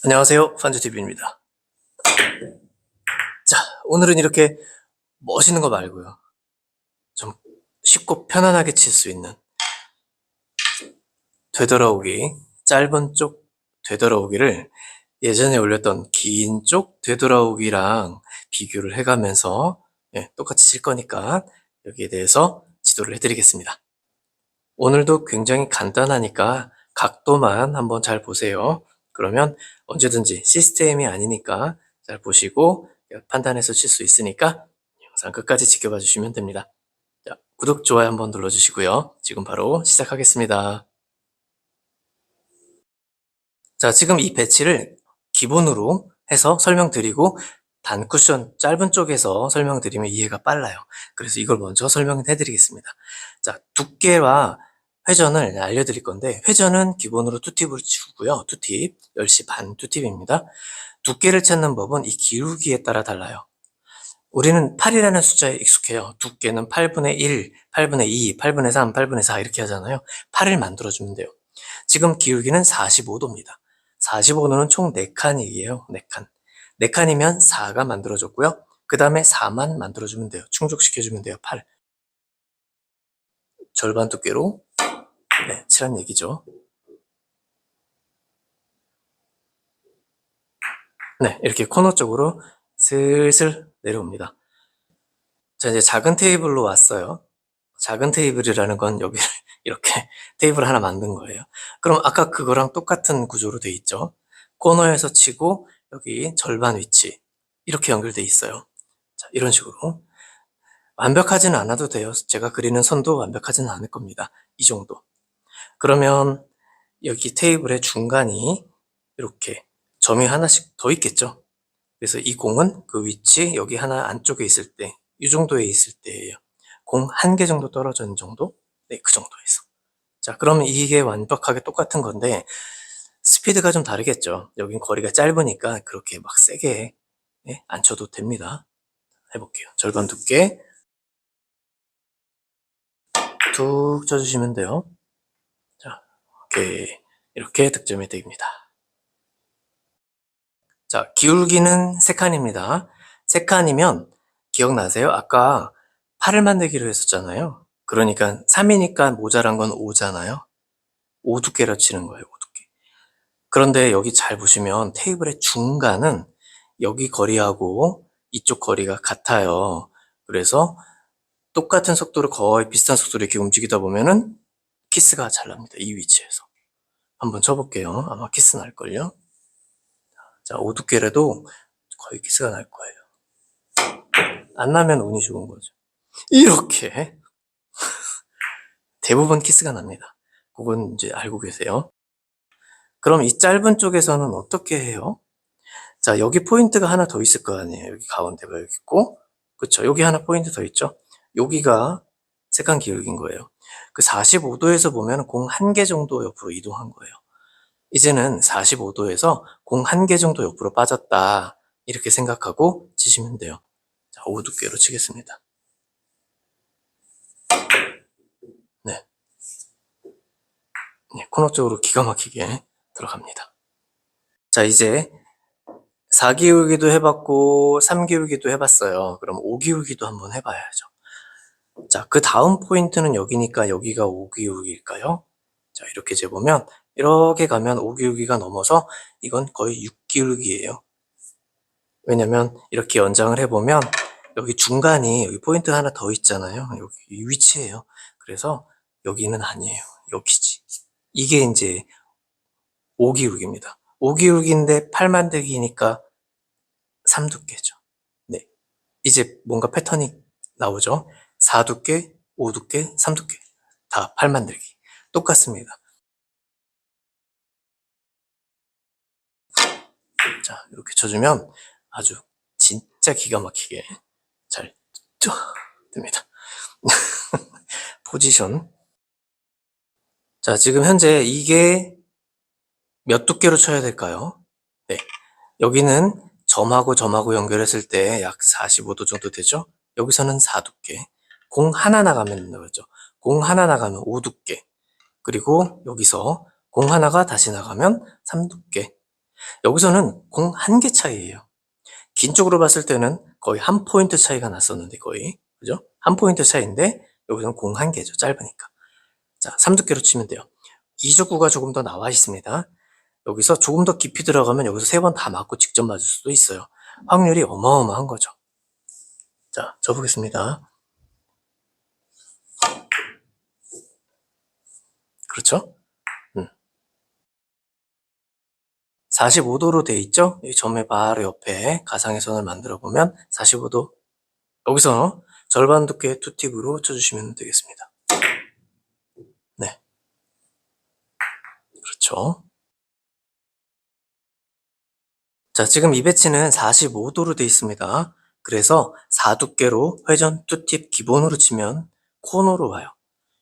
안녕하세요. 판주TV입니다. 자, 오늘은 이렇게 멋있는 거 말고요. 좀 쉽고 편안하게 칠 수 있는 되돌아오기, 짧은 쪽 되돌아오기를 예전에 올렸던 긴 쪽 되돌아오기랑 비교를 해가면서 똑같이 칠 거니까 여기에 대해서 지도를 해드리겠습니다. 오늘도 굉장히 간단하니까 각도만 한번 잘 보세요. 그러면 언제든지 시스템이 아니니까 잘 보시고 판단해서 칠 수 있으니까 영상 끝까지 지켜봐 주시면 됩니다. 자, 구독, 좋아요 한번 눌러주시고요. 지금 바로 시작하겠습니다. 자, 지금 이 배치를 기본으로 해서 설명드리고 단쿠션 짧은 쪽에서 설명드리면 이해가 빨라요. 그래서 이걸 먼저 설명해 드리겠습니다. 자, 두께와 회전을 알려드릴 건데 회전은 기본으로 투팁으로 주고요. 투팁, 10시 반 투팁입니다. 두께를 찾는 법은 이 기울기에 따라 달라요. 우리는 8이라는 숫자에 익숙해요. 두께는 8분의 1, 8분의 2, 8분의 3, 8분의 4 이렇게 하잖아요. 8을 만들어주면 돼요. 지금 기울기는 45도입니다. 45도는 총 4칸이에요. 4칸. 4칸이면 4가 만들어졌고요. 그 다음에 4만 만들어주면 돼요. 충족시켜주면 돼요. 8. 절반 두께로 칠한 얘기죠. 네, 이렇게 코너 쪽으로 슬슬 내려옵니다. 자, 이제 작은 테이블로 왔어요. 작은 테이블이라는 건 여기를 이렇게 테이블 하나 만든 거예요. 그럼 아까 그거랑 똑같은 구조로 돼 있죠. 코너에서 치고 여기 절반 위치 이렇게 연결돼 있어요. 자, 이런 식으로 완벽하지는 않아도 돼요. 제가 그리는 선도 완벽하지는 않을 겁니다. 이 정도. 그러면 여기 테이블의 중간이 이렇게 점이 하나씩 더 있겠죠. 그래서 이 공은 그 위치 여기 하나 안쪽에 있을 때 이 정도에 있을 때예요. 공 한 개 정도 떨어져 있는 정도? 네, 그 정도에서. 자, 그러면 이게 완벽하게 똑같은 건데 스피드가 좀 다르겠죠. 여긴 거리가 짧으니까 그렇게 막 세게 안 쳐도 됩니다. 해볼게요. 절반 두께 툭 쳐주시면 돼요. 자, 오케이. 이렇게 득점 혜택입니다. 자, 기울기는 3칸입니다. 3칸이면 기억나세요? 아까 8을 만들기로 했었잖아요. 그러니까 3이니까 모자란 건 5잖아요. 5 두께로 치는 거예요. 5 두께. 그런데 여기 잘 보시면 테이블의 중간은 여기 거리하고 이쪽 거리가 같아요. 그래서 똑같은 속도로 거의 비슷한 속도로 이렇게 움직이다 보면은 키스가 잘 납니다. 이 위치에서. 한번 쳐볼게요. 아마 키스 날걸요. 자, 5 두께라도 거의 키스가 날 거예요. 안 나면 운이 좋은 거죠. 이렇게 대부분 키스가 납니다. 그건 이제 알고 계세요. 그럼 이 짧은 쪽에서는 어떻게 해요? 자, 여기 포인트가 하나 더 있을 거 아니에요. 여기 가운데가 여기 있고, 그쵸? 여기 하나 포인트 더 있죠? 여기가 색간 기울기인 거예요. 그 45도에서 보면 공 한 개 정도 옆으로 이동한 거예요. 이제는 45도에서 공 한 개 정도 옆으로 빠졌다. 이렇게 생각하고 치시면 돼요. 자, 5 두께로 치겠습니다. 네. 네, 코너 쪽으로 기가 막히게 들어갑니다. 자, 이제 4기울기도 해봤고 3기울기도 해봤어요. 그럼 5기울기도 한번 해봐야죠. 자, 그 다음 포인트는 여기니까 여기가 5기울기일까요? 자, 이렇게 재보면 이렇게 가면 5기울기가 넘어서 이건 거의 6기울기예요. 왜냐면 이렇게 연장을 해보면 여기 중간이 여기 포인트 하나 더 있잖아요. 여기 이 위치예요. 그래서 여기는 아니에요. 여기지. 이게 이제 5기울기입니다. 5기울기인데 8만들기니까 3두께죠. 네. 이제 뭔가 패턴이 나오죠. 4두께, 5두께, 3두께. 다 8만들기. 똑같습니다. 자, 이렇게 쳐주면 아주 진짜 기가 막히게 잘 됩니다. 포지션. 자, 지금 현재 이게 몇 두께로 쳐야 될까요? 네. 여기는 점하고 연결했을 때 약 45도 정도 되죠? 여기서는 4두께. 공 하나 나가면 된다고 했죠. 공 하나 나가면 5두께. 그리고 여기서 공 하나가 다시 나가면 3두께. 여기서는 공 한 개 차이예요. 긴 쪽으로 봤을 때는 거의 한 포인트 차이가 났었는데 거의 그죠? 한 포인트 차이인데 여기서는 공 한 개죠. 짧으니까. 자, 3두께로 치면 돼요. 이적구가 조금 더 나와 있습니다. 여기서 조금 더 깊이 들어가면 여기서 3번 다 맞고 직접 맞을 수도 있어요. 확률이 어마어마한 거죠. 자, 쳐보겠습니다. 그렇죠? 45도로 돼 있죠? 이 점의 바로 옆에 가상의 선을 만들어 보면 45도. 여기서 절반 두께의 투팁으로 쳐주시면 되겠습니다. 네. 그렇죠. 자, 지금 이 배치는 45도로 돼 있습니다. 그래서 4두께로 회전 투팁 기본으로 치면 코너로 와요.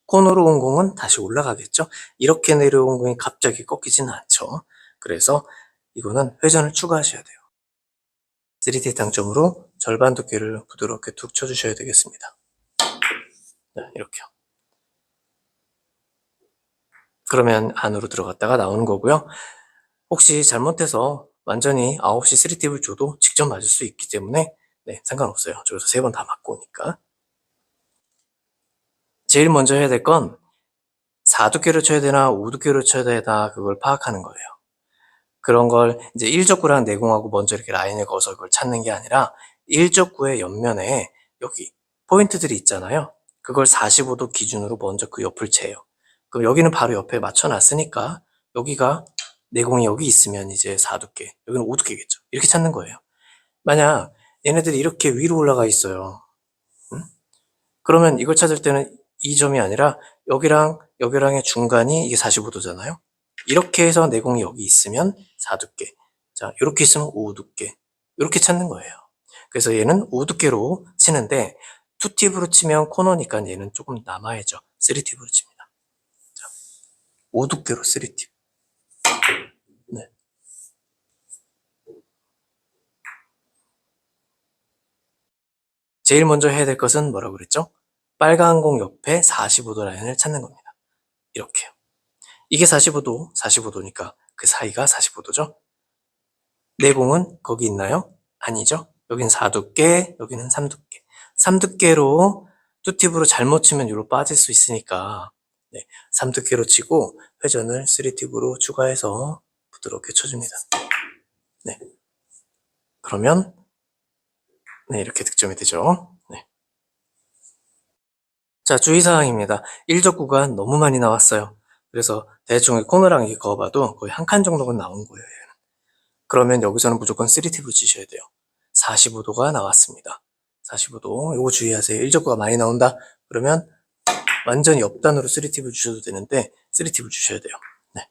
코너로 온 공은 다시 올라가겠죠? 이렇게 내려온 공이 갑자기 꺾이지는 않죠. 그래서 이거는 회전을 추가하셔야 돼요. 3D 당점으로 절반 두께를 부드럽게 툭 쳐주셔야 되겠습니다. 네, 이렇게요. 그러면 안으로 들어갔다가 나오는 거고요. 혹시 잘못해서 완전히 9시 3팁을 줘도 직접 맞을 수 있기 때문에 네, 상관없어요. 저기서 3번 다 맞고 오니까. 제일 먼저 해야 될 건 4두께로 쳐야 되나 5두께로 쳐야 되나 그걸 파악하는 거예요. 그런 걸 이제 1족구랑 내공하고 먼저 이렇게 라인을 그어서 그걸 찾는 게 아니라 1족구의 옆면에 여기 포인트들이 있잖아요. 그걸 45도 기준으로 먼저 그 옆을 재요. 그럼 여기는 바로 옆에 맞춰놨으니까 여기가 내공이 여기 있으면 이제 4두께, 여기는 5두께겠죠. 이렇게 찾는 거예요. 만약 얘네들이 이렇게 위로 올라가 있어요. 그러면 이걸 찾을 때는 이 점이 아니라 여기랑 여기랑의 중간이 이게 45도잖아요. 이렇게 해서 내공이 여기 있으면 4두께. 자, 이렇게 있으면 5두께. 이렇게 찾는 거예요. 그래서 얘는 5두께로 치는데 2팁으로 치면 코너니까 얘는 조금 남아야죠. 3팁으로 칩니다. 자, 5두께로 3팁. 네. 제일 먼저 해야 될 것은 뭐라고 그랬죠? 빨간 공 옆에 45도 라인을 찾는 겁니다. 이렇게요. 이게 45도, 45도니까 그 사이가 45도죠? 내공은 거기 있나요? 아니죠? 여긴 4두께, 여기는 3두께. 3두께로 투팁으로 잘못 치면 여기로 빠질 수 있으니까 네, 3두께로 치고 회전을 3팁으로 추가해서 부드럽게 쳐줍니다. 네. 그러면 네, 이렇게 득점이 되죠. 네. 자, 주의사항입니다. 1적 구간 너무 많이 나왔어요. 그래서 대충 코너랑 이렇게 그어봐도 거의 한 칸 정도는 나온 거예요. 그러면 여기서는 무조건 3팁을 치셔야 돼요. 45도가 나왔습니다. 45도. 이거 주의하세요. 1적구가 많이 나온다. 그러면 완전히 옆단으로 3팁을 주셔도 되는데 3팁을 주셔야 돼요. 네.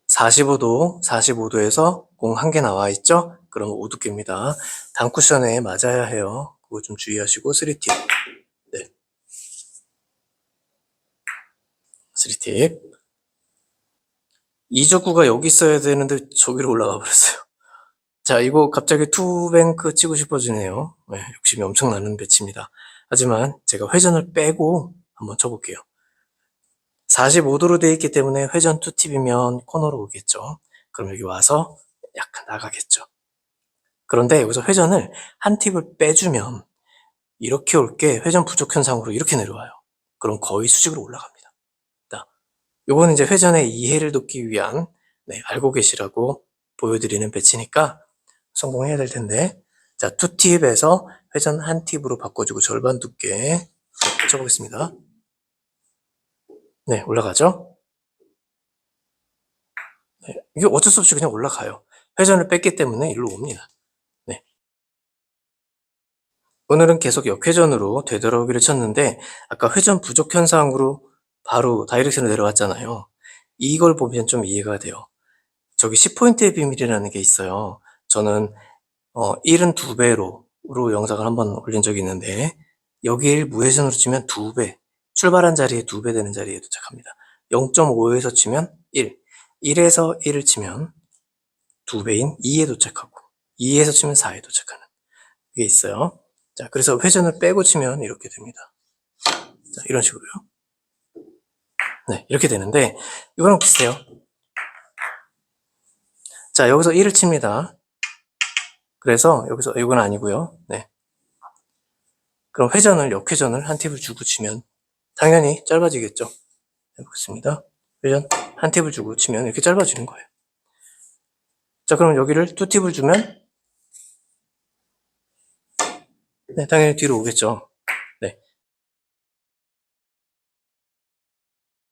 45도, 45도에서 공 한 개 나와 있죠? 그럼 5두께입니다. 단쿠션에 맞아야 해요. 그거 좀 주의하시고 3팁. 네. 3팁. 2적구가 여기 있어야 되는데 저기로 올라가 버렸어요. 자, 이거 갑자기 투뱅크 치고 싶어지네요. 네, 욕심이 엄청나는 배치입니다. 하지만 제가 회전을 빼고 한번 쳐볼게요. 45도로 되어 있기 때문에 회전 투팁이면 코너로 오겠죠. 그럼 여기 와서 약간 나가겠죠. 그런데 여기서 회전을 한 팁을 빼주면 이렇게 올 게 회전 부족 현상으로 이렇게 내려와요. 그럼 거의 수직으로 올라갑니다. 요거는 이제 회전의 이해를 돕기 위한 네, 알고 계시라고 보여드리는 배치니까 성공해야 될 텐데 자, 2팁에서 회전 한 팁으로 바꿔주고 절반 두께 쳐보겠습니다. 네, 올라가죠? 네, 이게 어쩔 수 없이 그냥 올라가요. 회전을 뺐기 때문에 일로 옵니다. 네. 오늘은 계속 역회전으로 되돌아오기를 쳤는데 아까 회전 부족 현상으로 바로 다이렉션으로 내려왔잖아요. 이걸 보면 좀 이해가 돼요. 저기 10포인트의 비밀이라는 게 있어요. 저는 1은 2배로 영상을 한번 올린 적이 있는데 여기를 무회전으로 치면 2배, 출발한 자리에 2배 되는 자리에 도착합니다. 0.5에서 치면 1, 1에서 1을 치면 2배인 2에 도착하고 2에서 치면 4에 도착하는 게 있어요. 자, 그래서 회전을 빼고 치면 이렇게 됩니다. 자, 이런 식으로요. 네, 이렇게 되는데 이거랑 비슷해요. 자, 여기서 1을 칩니다. 그래서 여기서 이건 아니고요. 네. 그럼 역회전을 한 팁을 주고 치면 당연히 짧아지겠죠. 해보겠습니다. 회전 한 팁을 주고 치면 이렇게 짧아지는 거예요. 자, 그럼 여기를 2팁을 주면 네, 당연히 뒤로 오겠죠. 네.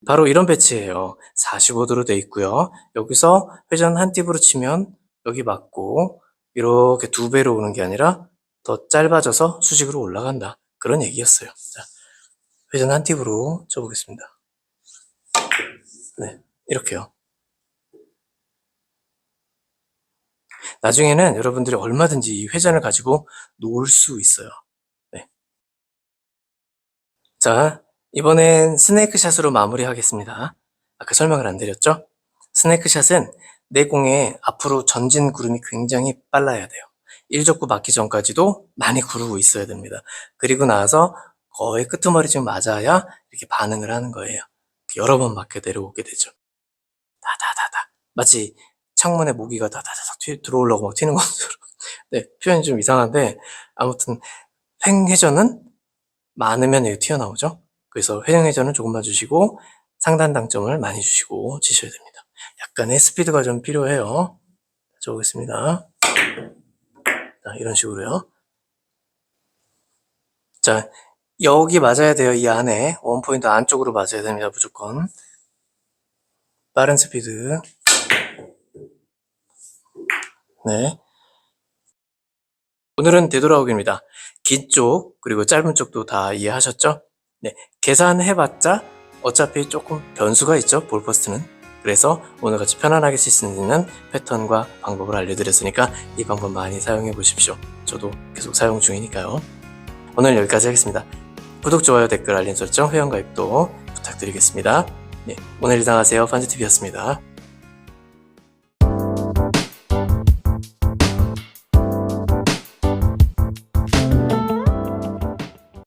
바로 이런 배치예요. 45도로 되어 있고요. 여기서 회전 한 팁으로 치면 여기 맞고 이렇게 2배로 오는 게 아니라 더 짧아져서 수직으로 올라간다. 그런 얘기였어요. 자, 회전 한 팁으로 쳐보겠습니다. 네, 이렇게요. 나중에는 여러분들이 얼마든지 이 회전을 가지고 놓을 수 있어요. 네. 자, 이번엔 스네이크샷으로 마무리하겠습니다. 아까 설명을 안 드렸죠? 스네이크샷은 내 공의 앞으로 전진 구름이 굉장히 빨라야 돼요. 1족구 맞기 전까지도 많이 구르고 있어야 됩니다. 그리고 나서 거의 끄트머리쯤 맞아야 이렇게 반응을 하는 거예요. 여러 번 맞게 내려오게 되죠. 다다다다. 마치 창문에 모기가 다다다닥 들어오려고 막 튀는 것처럼. 네, 표현이 좀 이상한데 아무튼 횡회전은 많으면 여기 튀어나오죠. 그래서 횡회전은 조금만 주시고 상단 당점을 많이 주시고 치셔야 됩니다. 약간의 스피드가 좀 필요해요. 쳐보겠습니다. 자, 이런 식으로요. 자, 여기 맞아야 돼요. 이 안에 원포인트 안쪽으로 맞아야 됩니다. 무조건. 빠른 스피드. 네. 오늘은 되돌아오기입니다. 긴 쪽 그리고 짧은 쪽도 다 이해하셨죠? 네, 계산해봤자 어차피 조금 변수가 있죠, 볼퍼스트는. 그래서 오늘같이 편안하게 쓸 수 있는 패턴과 방법을 알려드렸으니까 이 방법 많이 사용해 보십시오. 저도 계속 사용 중이니까요. 오늘 여기까지 하겠습니다. 구독, 좋아요, 댓글, 알림 설정, 회원가입도 부탁드리겠습니다. 네, 오늘 일상하세요. 판지TV였습니다.